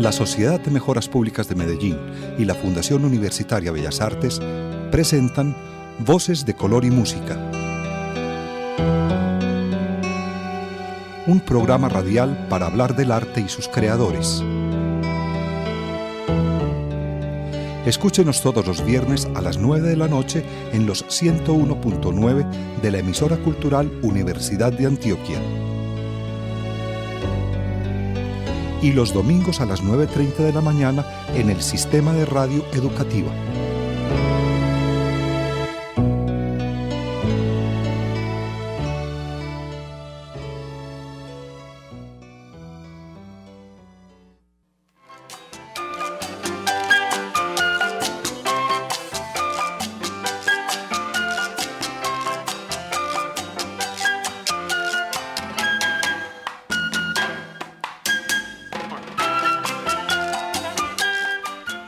La Sociedad de Mejoras Públicas de Medellín y la Fundación Universitaria Bellas Artes presentan Voces de Color y Música, un programa radial para hablar del arte y sus creadores. Escúchenos todos los viernes a las 9 de la noche en los 101.9 de la emisora cultural Universidad de Antioquia. Y los domingos a las 9:30 de la mañana en el Sistema de Radio Educativa.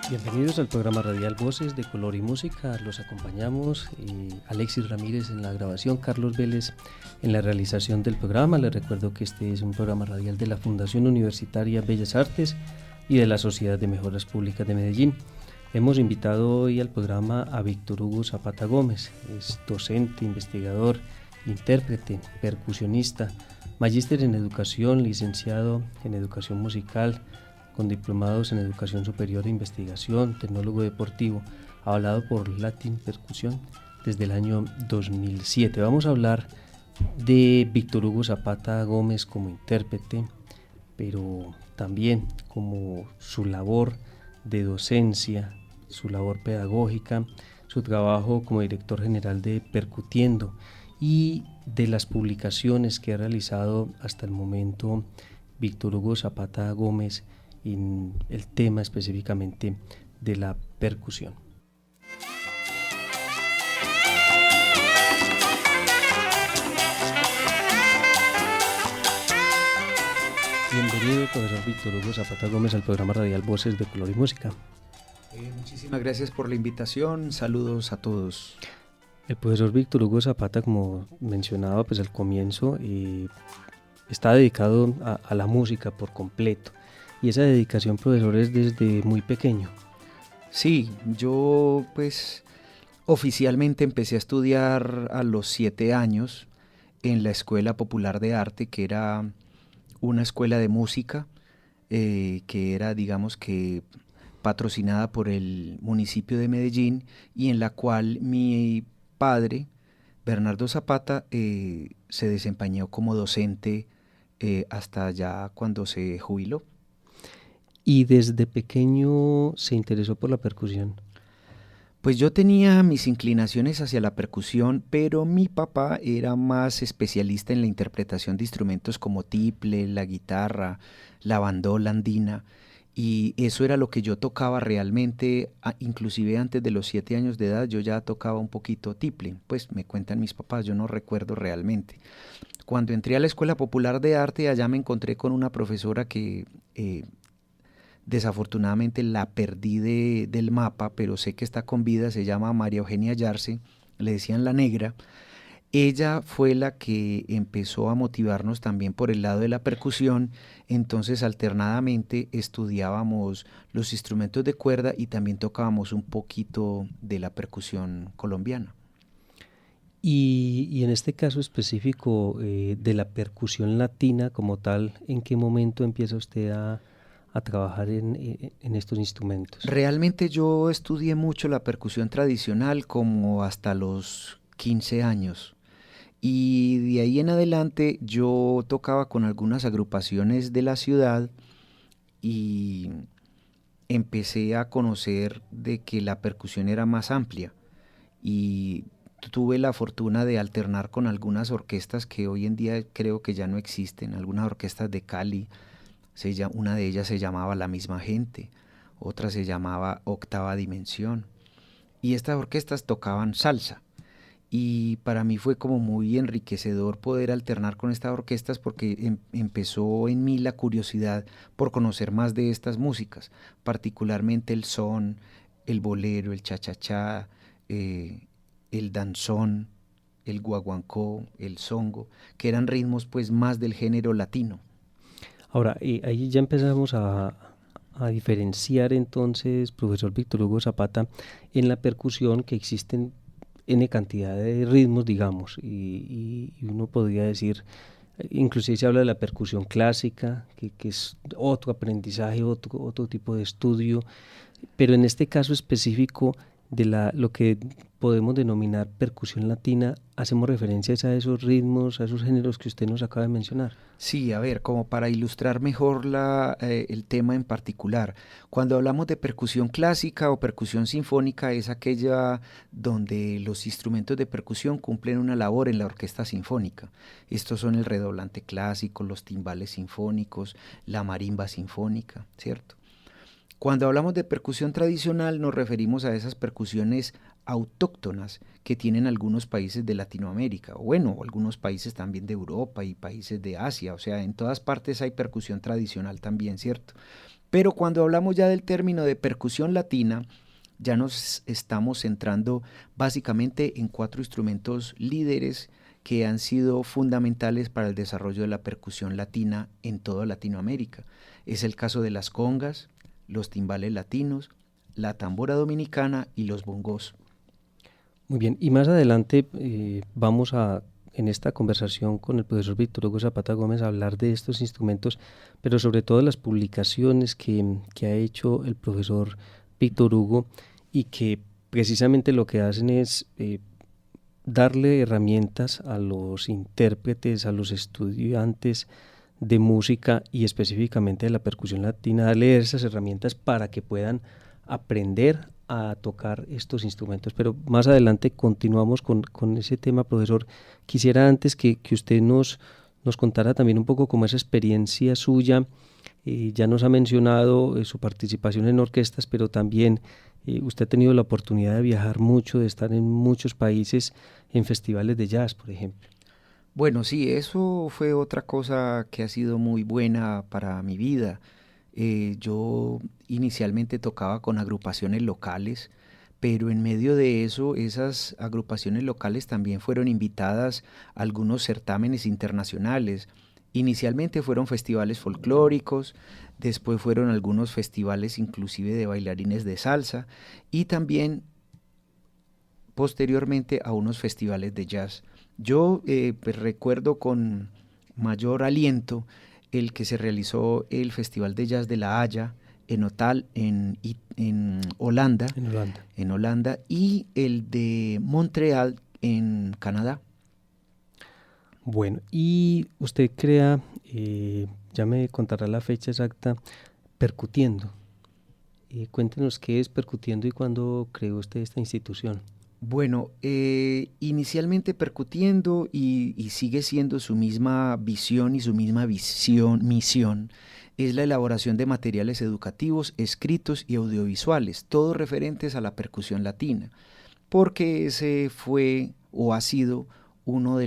Bienvenidos al programa radial Voces de Color y Música. Los acompañamos Alexis Ramírez en la grabación, Carlos Vélez en la realización del programa. Les recuerdo que este es un programa radial de la Fundación Universitaria Bellas Artes y de la Sociedad de Mejoras Públicas de Medellín. Hemos invitado hoy al programa a Víctor Hugo Zapata Gómez. Es docente, investigador, intérprete, percusionista, magíster en educación, licenciado en educación musical, con diplomados en Educación Superior e Investigación, tecnólogo deportivo, avalado por Latin Percusión desde el año 2007. Vamos a hablar de Víctor Hugo Zapata Gómez como intérprete, pero también como su labor de docencia, su labor pedagógica, su trabajo como director general de Percutiendo y de las publicaciones que ha realizado hasta el momento Víctor Hugo Zapata Gómez en el tema específicamente de la percusión. Bienvenido, profesor Víctor Hugo Zapata Gómez, al programa radial Voces de Color y Música. Muchísimas gracias por la invitación, saludos a todos. El profesor Víctor Hugo Zapata, como mencionaba pues al comienzo, está dedicado a la música por completo. Y esa dedicación, profesor, es desde muy pequeño. Sí, yo pues oficialmente empecé a estudiar a los 7 años en la Escuela Popular de Arte, que era una escuela de música que era, digamos que, patrocinada por el municipio de Medellín y en la cual mi padre, Bernardo Zapata, se desempeñó como docente hasta ya cuando se jubiló. ¿Y desde pequeño se interesó por la percusión? Pues yo tenía mis inclinaciones hacia la percusión, pero mi papá era más especialista en la interpretación de instrumentos como tiple, la guitarra, la bandola andina, y eso era lo que yo tocaba realmente. Inclusive antes de los 7 años de edad yo ya tocaba un poquito tiple, pues me cuentan mis papás, yo no recuerdo realmente. Cuando entré a la Escuela Popular de Arte, allá me encontré con una profesora que desafortunadamente la perdí del mapa, pero sé que está con vida, se llama María Eugenia Yarse, le decían la negra. Ella fue la que empezó a motivarnos también por el lado de la percusión, entonces alternadamente estudiábamos los instrumentos de cuerda y también tocábamos un poquito de la percusión colombiana. Y en este caso específico de la percusión latina como tal, ¿en qué momento empieza usted a trabajar en estos instrumentos? Realmente yo estudié mucho la percusión tradicional como hasta los 15 años y de ahí en adelante yo tocaba con algunas agrupaciones de la ciudad y empecé a conocer de que la percusión era más amplia y tuve la fortuna de alternar con algunas orquestas que hoy en día creo que ya no existen, algunas orquestas de Cali. Una de ellas se llamaba La Misma Gente, otra se llamaba Octava Dimensión, y estas orquestas tocaban salsa, y para mí fue como muy enriquecedor poder alternar con estas orquestas porque empezó en mí la curiosidad por conocer más de estas músicas, particularmente el son, el bolero, el cha-cha-cha, el danzón, el guaguancó, el songo, que eran ritmos pues más del género latino. Ahora, ahí ya empezamos a a diferenciar entonces, profesor Víctor Hugo Zapata, en la percusión que existen N cantidad de ritmos, digamos, y uno podría decir, inclusive se habla de la percusión clásica, que es otro aprendizaje, otro tipo de estudio, pero en este caso específico de lo que podemos denominar percusión latina, hacemos referencias a esos ritmos, a esos géneros que usted nos acaba de mencionar. Sí, a ver, como para ilustrar mejor el tema en particular, cuando hablamos de percusión clásica o percusión sinfónica es aquella donde los instrumentos de percusión cumplen una labor en la orquesta sinfónica. Estos son el redoblante clásico, los timbales sinfónicos, la marimba sinfónica, ¿cierto? Cuando hablamos de percusión tradicional nos referimos a esas percusiones autóctonas que tienen algunos países de Latinoamérica, o bueno, algunos países también de Europa y países de Asia, o sea, en todas partes hay percusión tradicional también, ¿cierto? Pero cuando hablamos ya del término de percusión latina, ya nos estamos centrando básicamente en 4 instrumentos líderes que han sido fundamentales para el desarrollo de la percusión latina en toda Latinoamérica. Es el caso de las congas, los timbales latinos, la tambora dominicana y los bongos. Muy bien, y más adelante vamos a, en esta conversación con el profesor Víctor Hugo Zapata Gómez, a hablar de estos instrumentos, pero sobre todo las publicaciones que ha hecho el profesor Víctor Hugo y que precisamente lo que hacen es darle herramientas a los intérpretes, a los estudiantes de música y específicamente de la percusión latina, darle esas herramientas para que puedan aprender a tocar estos instrumentos. Pero más adelante continuamos con ese tema, profesor. Quisiera antes que usted nos contara también un poco como esa experiencia suya. Ya nos ha mencionado su participación en orquestas, pero también usted ha tenido la oportunidad de viajar mucho, de estar en muchos países, en festivales de jazz, por ejemplo. Bueno, sí, eso fue otra cosa que ha sido muy buena para mi vida. Yo inicialmente tocaba con agrupaciones locales, pero en medio de eso, esas agrupaciones locales también fueron invitadas a algunos certámenes internacionales. Inicialmente fueron festivales folclóricos, después fueron algunos festivales inclusive de bailarines de salsa y también posteriormente a unos festivales de jazz. Yo pues recuerdo con mayor aliento el que se realizó el Festival de Jazz de La Haya en Holanda, en Holanda, y el de Montreal en Canadá. Bueno, y usted crea, ya me contará la fecha exacta, Percutiendo. Cuéntenos qué es Percutiendo y cuándo creó usted esta institución. Bueno, inicialmente Percutiendo y sigue siendo su misma visión y su misma misión, es la elaboración de materiales educativos, escritos y audiovisuales, todos referentes a la percusión latina, porque ese fue o ha sido uno de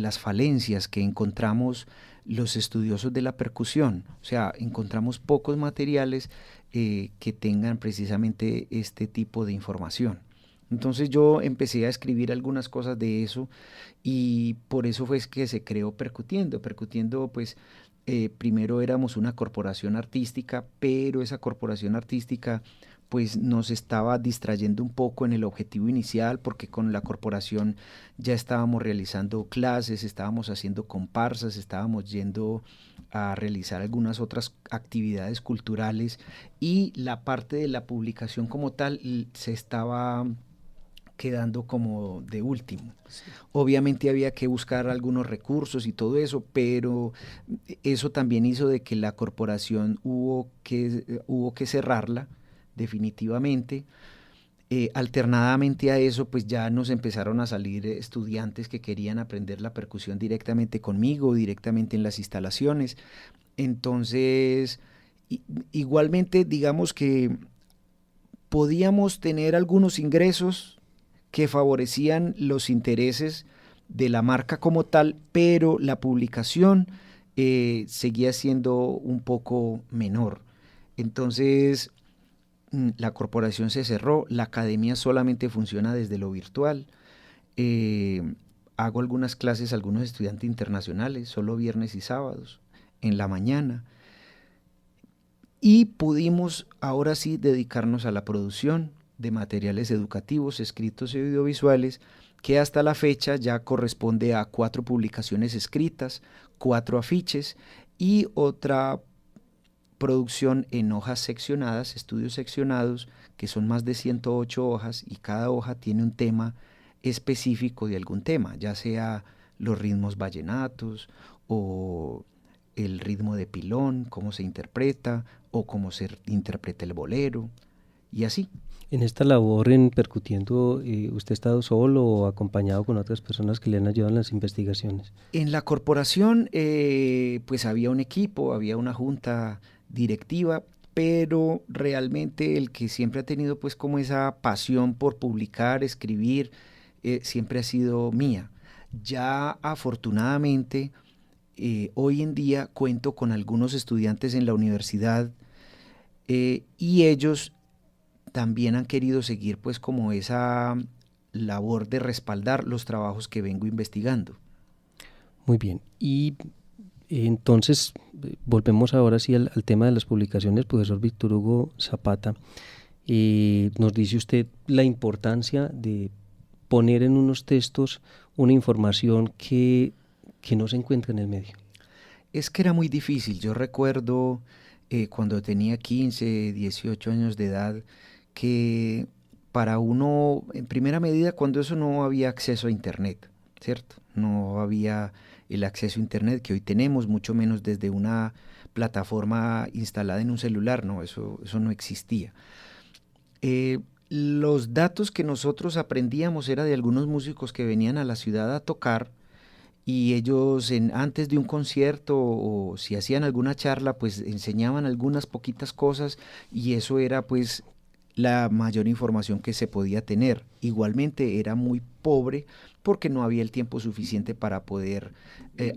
las falencias que encontramos los estudiosos de la percusión, o sea, encontramos pocos materiales que tengan precisamente este tipo de información. Entonces yo empecé a escribir algunas cosas de eso y por eso fue que se creó Percutiendo. Percutiendo, pues, primero éramos una corporación artística, pero esa corporación artística pues nos estaba distrayendo un poco en el objetivo inicial, porque con la corporación ya estábamos realizando clases, estábamos haciendo comparsas, estábamos yendo a realizar algunas otras actividades culturales y la parte de la publicación como tal se estaba quedando como de último. Sí. Obviamente había que buscar algunos recursos y todo eso, pero eso también hizo de que la corporación hubo que cerrarla definitivamente. Alternadamente a eso, pues ya nos empezaron a salir estudiantes que querían aprender la percusión directamente conmigo, directamente en las instalaciones. Entonces, igualmente, digamos que podíamos tener algunos ingresos que favorecían los intereses de la marca como tal, pero la publicación seguía siendo un poco menor. Entonces, la corporación se cerró, la academia solamente funciona desde lo virtual. Hago algunas clases a algunos estudiantes internacionales, solo viernes y sábados, en la mañana. y pudimos ahora sí dedicarnos a la producción de materiales educativos, escritos y audiovisuales, que hasta la fecha ya corresponde a 4 publicaciones escritas, 4 afiches y otra producción en hojas seccionadas, estudios seccionados, que son más de 108 hojas y cada hoja tiene un tema específico de algún tema, ya sea los ritmos vallenatos o el ritmo de pilón, cómo se interpreta o cómo se interpreta el bolero y así. En esta labor en Percutiendo, ¿usted ha estado solo o acompañado con otras personas que le han ayudado en las investigaciones? En la corporación pues había un equipo, había una junta directiva, pero realmente el que siempre ha tenido pues como esa pasión por publicar, escribir, siempre ha sido mía. Ya afortunadamente hoy en día cuento con algunos estudiantes en la universidad y ellos también han querido seguir pues como esa labor de respaldar los trabajos que vengo investigando. Muy bien, y entonces volvemos ahora sí al tema de las publicaciones, profesor Víctor Hugo Zapata. Nos dice usted la importancia de poner en unos textos una información que no se encuentra en el medio. Es que era muy difícil. Yo recuerdo cuando tenía 15, 18 años de edad, que para uno, en primera medida, cuando eso no había acceso a Internet, ¿cierto? No había el acceso a Internet que hoy tenemos, mucho menos desde una plataforma instalada en un celular, no, eso no existía. Los datos que nosotros aprendíamos era de algunos músicos que venían a la ciudad a tocar y ellos antes de un concierto o si hacían alguna charla pues enseñaban algunas poquitas cosas y eso era pues la mayor información que se podía tener. Igualmente era muy pobre porque no había el tiempo suficiente para poder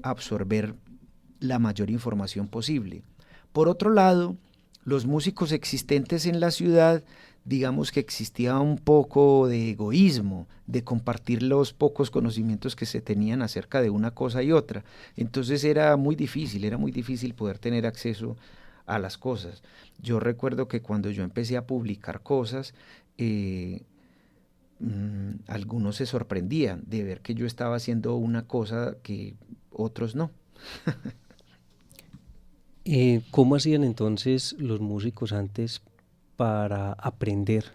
absorber la mayor información posible. Por otro lado, los músicos existentes en la ciudad, digamos que existía un poco de egoísmo, de compartir los pocos conocimientos que se tenían acerca de una cosa y otra. Entonces era muy difícil poder tener acceso a las cosas. Yo recuerdo que cuando yo empecé a publicar cosas, algunos se sorprendían de ver que yo estaba haciendo una cosa que otros no. ¿Cómo hacían entonces los músicos antes para aprender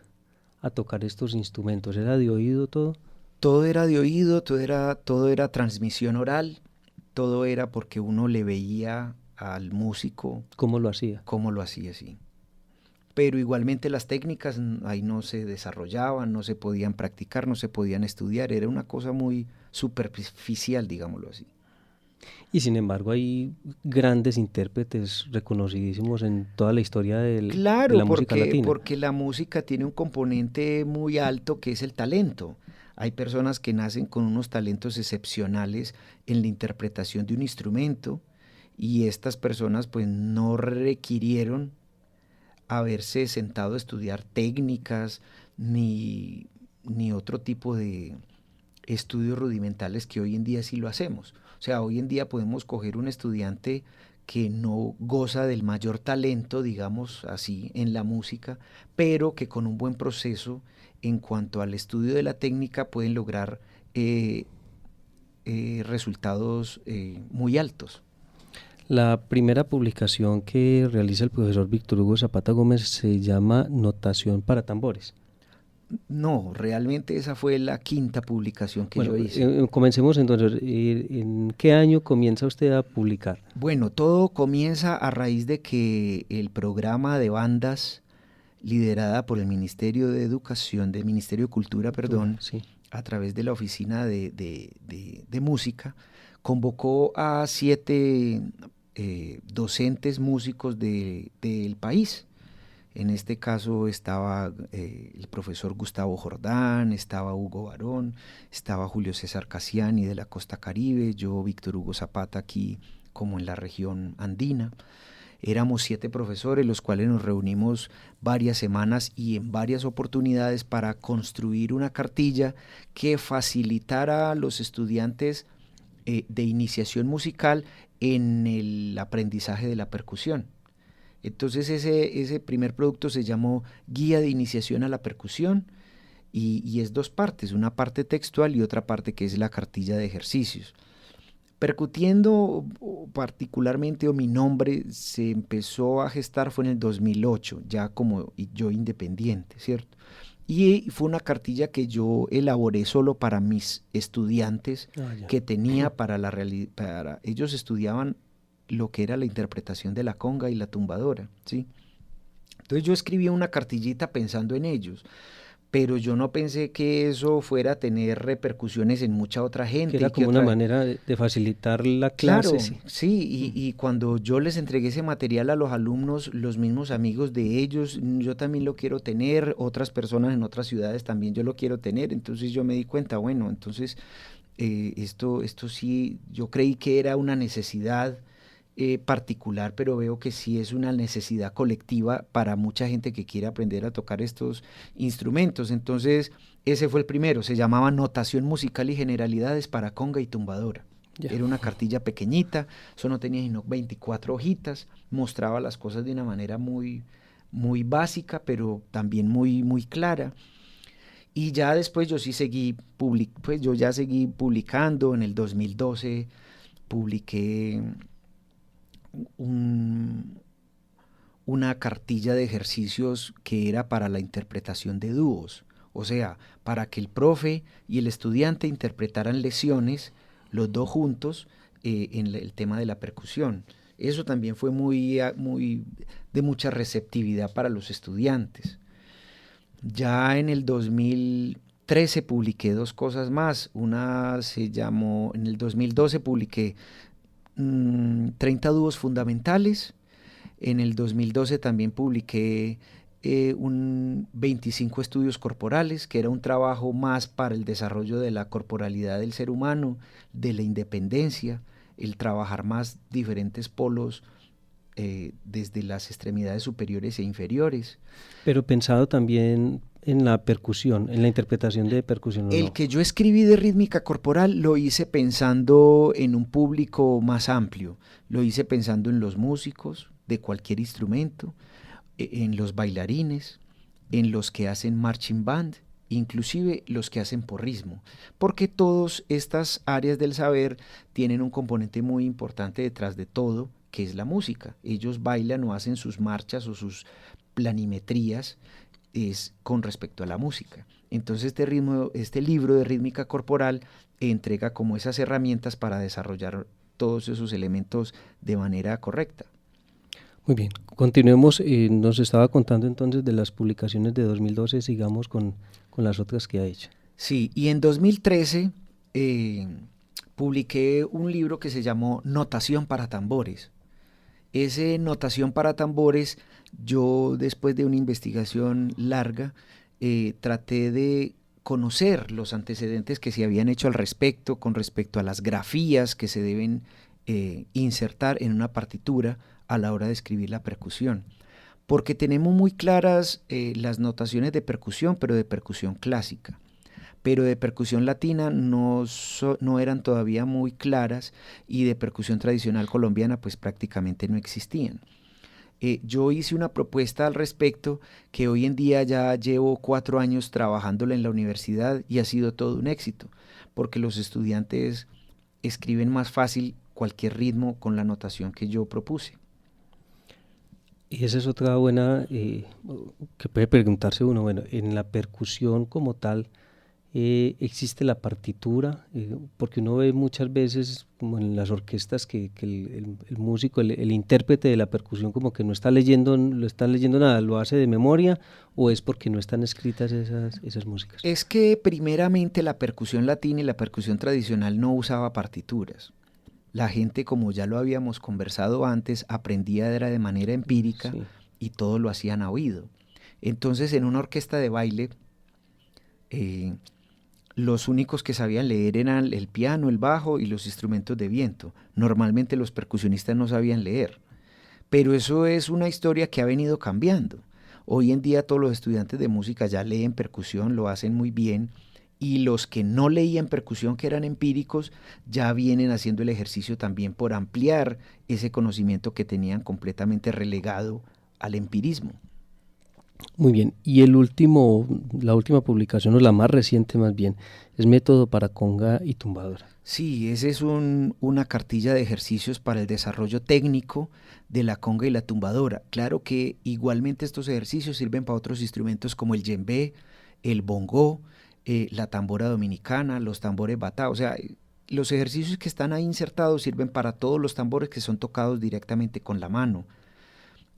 a tocar estos instrumentos? ¿Era de oído todo? Todo era de oído, todo era transmisión oral, todo era porque uno le veía al músico. ¿Cómo lo hacía? Cómo lo hacía, sí. Pero igualmente las técnicas ahí no se desarrollaban, no se podían practicar, no se podían estudiar, era una cosa muy superficial, digámoslo así. Y sin embargo hay grandes intérpretes reconocidísimos en toda la historia de la música latina. Claro, porque la música tiene un componente muy alto que es el talento. Hay personas que nacen con unos talentos excepcionales en la interpretación de un instrumento y estas personas pues no requirieron haberse sentado a estudiar técnicas ni otro tipo de estudios rudimentales que hoy en día sí lo hacemos. O sea, hoy en día podemos coger un estudiante que no goza del mayor talento, digamos así, en la música, pero que con un buen proceso en cuanto al estudio de la técnica pueden lograr resultados muy altos. La primera publicación que realiza el profesor Víctor Hugo Zapata Gómez se llama Notación para tambores. No, realmente esa fue la quinta publicación que yo hice. Comencemos entonces. ¿En qué año comienza usted a publicar? Bueno, todo comienza a raíz de que el programa de bandas liderada por el Ministerio de Educación, del Ministerio de Cultura, perdón, sí, a través de la Oficina de Música, convocó a 7 docentes músicos del país. En este caso estaba el profesor Gustavo Jordán, estaba Hugo Barón, estaba Julio César Cassiani de la Costa Caribe, yo Víctor Hugo Zapata aquí como en la región andina. Éramos 7 profesores, los cuales nos reunimos varias semanas y en varias oportunidades para construir una cartilla que facilitara a los estudiantes de iniciación musical en el aprendizaje de la percusión. Entonces ese primer producto se llamó Guía de Iniciación a la Percusión y es dos partes, una parte textual y otra parte que es la cartilla de ejercicios. Percutiendo particularmente, o mi nombre se empezó a gestar fue en el 2008, ya como yo independiente, ¿cierto? Y fue una cartilla que yo elaboré solo para mis estudiantes que tenía para ellos estudiaban lo que era la interpretación de la conga y la tumbadora, ¿sí? Entonces yo escribí una cartillita pensando en ellos, pero yo no pensé que eso fuera a tener repercusiones en mucha otra gente. Que era como una manera de facilitar la clase. Claro, sí, y cuando yo les entregué ese material a los alumnos, los mismos amigos de ellos, yo también lo quiero tener, otras personas en otras ciudades también yo lo quiero tener, entonces yo me di cuenta, bueno, entonces esto sí, yo creí que era una necesidad particular, pero veo que sí es una necesidad colectiva para mucha gente que quiere aprender a tocar estos instrumentos. Entonces, ese fue el primero, se llamaba Notación Musical y Generalidades para Conga y Tumbadora. Era una cartilla pequeñita, eso no tenía sino 24 hojitas, mostraba las cosas de una manera muy, muy básica, pero también muy, muy clara. Y ya después yo sí seguí, yo ya seguí publicando. En el 2012 publiqué una cartilla de ejercicios que era para la interpretación de dúos, o sea, para que el profe y el estudiante interpretaran lesiones, los dos juntos, en el tema de la percusión. Eso también fue muy de mucha receptividad para los estudiantes. Ya en el 2013 publiqué dos cosas más. Una se llamó, en el 2012 publiqué 30 dúos fundamentales. En el 2012 también publiqué 25 estudios corporales, que era un trabajo más para el desarrollo de la corporalidad del ser humano, de la independencia, el trabajar más diferentes polos desde las extremidades superiores e inferiores. Pero pensado también en la percusión, en la interpretación de percusión. El que yo escribí de rítmica corporal lo hice pensando en un público más amplio, lo hice pensando en los músicos de cualquier instrumento, en los bailarines, en los que hacen marching band, inclusive los que hacen porrismo, porque todas estas áreas del saber tienen un componente muy importante detrás de todo, que es la música. Ellos bailan o hacen sus marchas o sus planimetrías con respecto a la música. Entonces este libro de rítmica corporal entrega como esas herramientas para desarrollar todos esos elementos de manera correcta. Muy bien, continuemos. Nos estaba contando entonces de las publicaciones de 2012, sigamos con las otras que ha hecho. Sí, y en 2013 publiqué un libro que se llamó Notación para tambores. Ese Notación para tambores, yo después de una investigación larga, traté de conocer los antecedentes que se habían hecho al respecto, con respecto a las grafías que se deben insertar en una partitura a la hora de escribir la percusión, porque tenemos muy claras las notaciones de percusión, pero de percusión clásica, pero de percusión latina no eran todavía muy claras, y de percusión tradicional colombiana pues prácticamente no existían. Yo hice una propuesta al respecto que hoy en día ya llevo 4 años trabajándola en la universidad y ha sido todo un éxito, porque los estudiantes escriben más fácil cualquier ritmo con la notación que yo propuse. Y esa es otra buena, que puede preguntarse uno, bueno, en la percusión como tal, existe la partitura, porque uno ve muchas veces como en las orquestas que el músico, el intérprete de la percusión como que no está leyendo nada, lo hace de memoria, o es porque no están escritas esas músicas. Es que primeramente la percusión latina y la percusión tradicional no usaba partituras. La gente, como ya lo habíamos conversado antes, aprendía de manera empírica, sí, y todo lo hacían a oído. Entonces, en una orquesta de baile, los únicos que sabían leer eran el piano, el bajo y los instrumentos de viento. Normalmente los percusionistas no sabían leer. Pero eso es una historia que ha venido cambiando. Hoy en día todos los estudiantes de música ya leen percusión, lo hacen muy bien, y los que no leían percusión, que eran empíricos, ya vienen haciendo el ejercicio también por ampliar ese conocimiento que tenían completamente relegado al empirismo. Muy bien, y la última publicación, o la más reciente más bien, es Método para conga y tumbadora. Sí, ese es una cartilla de ejercicios para el desarrollo técnico de la conga y la tumbadora. Claro que igualmente estos ejercicios sirven para otros instrumentos como el djembe, el bongo, la tambora dominicana, los tambores batá. O sea, los ejercicios que están ahí insertados sirven para todos los tambores que son tocados directamente con la mano.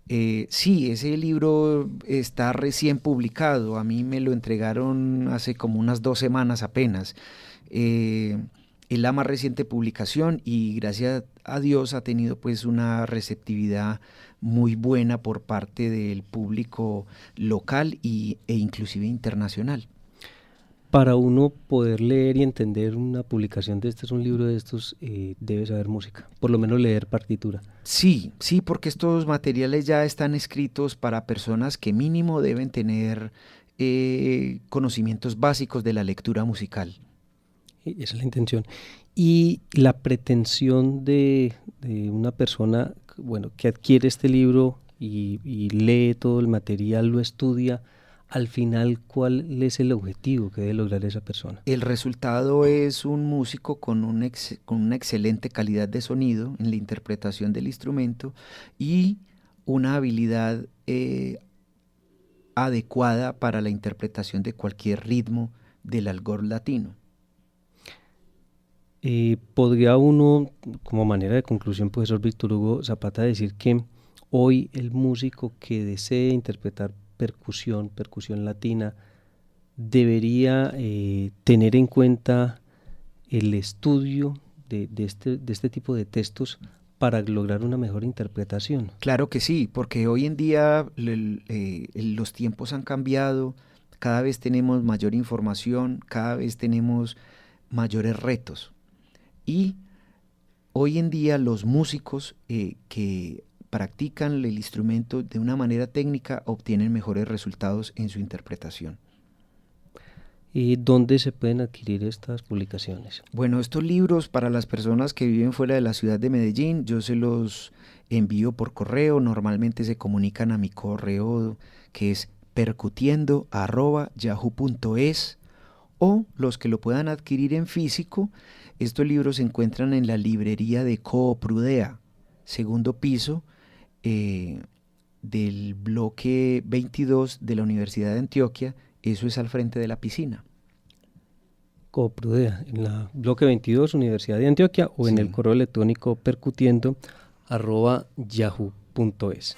Sí, ese libro está recién publicado. A mí me lo entregaron hace como unas 2 semanas apenas. Es la más reciente publicación y gracias a Dios ha tenido pues una receptividad muy buena por parte del público local e inclusive internacional. Para uno poder leer y entender una publicación de estos, un libro de estos, debe saber música, por lo menos leer partitura. Sí, porque estos materiales ya están escritos para personas que mínimo deben tener conocimientos básicos de la lectura musical. Esa es la intención. Y la pretensión de una persona, bueno, que adquiere este libro y lee todo el material, lo estudia, al final, ¿cuál es el objetivo que debe lograr esa persona? El resultado es un músico con una excelente calidad de sonido en la interpretación del instrumento y una habilidad adecuada para la interpretación de cualquier ritmo del argot latino. ¿Podría uno, como manera de conclusión, profesor Víctor Hugo Zapata, decir que hoy el músico que desee interpretar percusión latina, debería tener en cuenta el estudio de este tipo de textos para lograr una mejor interpretación? Claro que sí, porque hoy en día los tiempos han cambiado, cada vez tenemos mayor información, cada vez tenemos mayores retos. Y hoy en día los músicos que practican el instrumento de una manera técnica obtienen mejores resultados en su interpretación. ¿Y dónde se pueden adquirir estas publicaciones? Bueno, estos libros para las personas que viven fuera de la ciudad de Medellín, yo se los envío por correo, normalmente se comunican a mi correo que es percutiendo@yahoo.es, o los que lo puedan adquirir en físico, estos libros se encuentran en la librería de Cooprudea, segundo piso, del bloque 22 de la Universidad de Antioquia, eso es al frente de la piscina. Cooprudea, en la bloque 22, Universidad de Antioquia, o en el correo electrónico percutiendo@yahoo.es.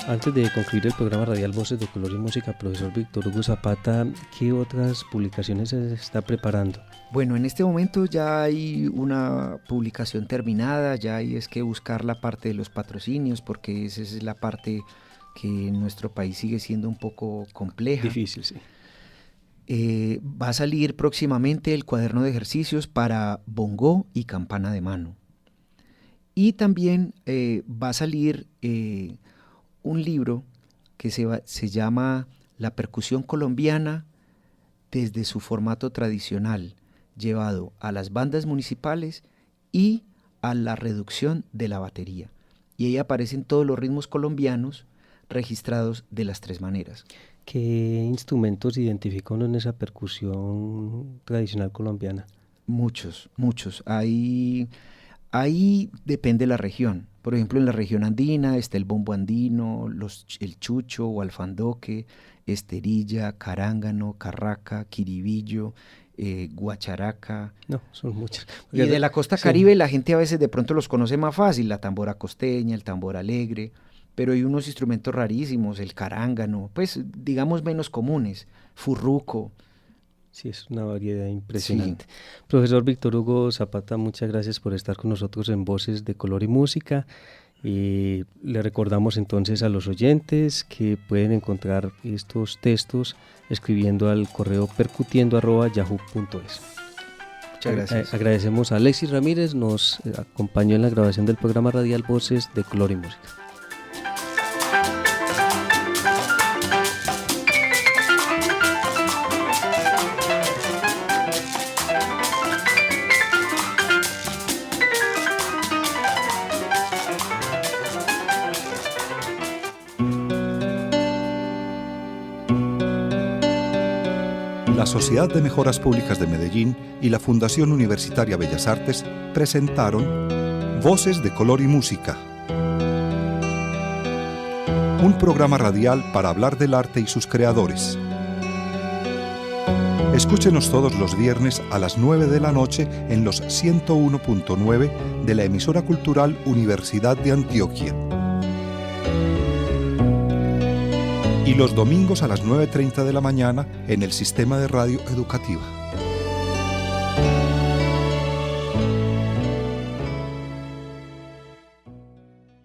Antes de concluir el programa radial Voces de Color y Música, profesor Víctor Hugo Zapata, ¿qué otras publicaciones se está preparando? Bueno, en este momento ya hay una publicación terminada, ya hay es que buscar la parte de los patrocinios, porque esa es la parte que en nuestro país sigue siendo un poco compleja. Difícil, sí. Va a salir próximamente el cuaderno de ejercicios para bongo y campana de mano. Y también va a salir un libro que se llama La percusión colombiana desde su formato tradicional, llevado a las bandas municipales y a la reducción de la batería. Y ahí aparecen todos los ritmos colombianos registrados de las 3 maneras. ¿Qué instrumentos identifica uno en esa percusión tradicional colombiana? Muchos. Ahí depende la región. Por ejemplo, en la región andina está el bombo andino, el chucho o alfandoque, esterilla, carángano, carraca, quiribillo, guacharaca. No, son muchas. Y de la costa caribe la gente a veces de pronto los conoce más fácil, la tambora costeña, el tambor alegre, pero hay unos instrumentos rarísimos, el carángano, pues digamos menos comunes, furruco. Sí, es una variedad impresionante. Sí. Profesor Víctor Hugo Zapata, muchas gracias por estar con nosotros en Voces de Color y Música. Y le recordamos entonces a los oyentes que pueden encontrar estos textos escribiendo al correo percutiendo@yahoo.es. Muchas gracias. Agradecemos a Alexis Ramírez, nos acompañó en la grabación del programa radial Voces de Color y Música. Sociedad de Mejoras Públicas de Medellín y la Fundación Universitaria Bellas Artes presentaron Voces de Color y Música, un programa radial para hablar del arte y sus creadores. Escúchenos todos los viernes a las 9 de la noche en los 101.9 de la emisora cultural Universidad de Antioquia. Y los domingos a las 9:30 de la mañana en el Sistema de Radio Educativa.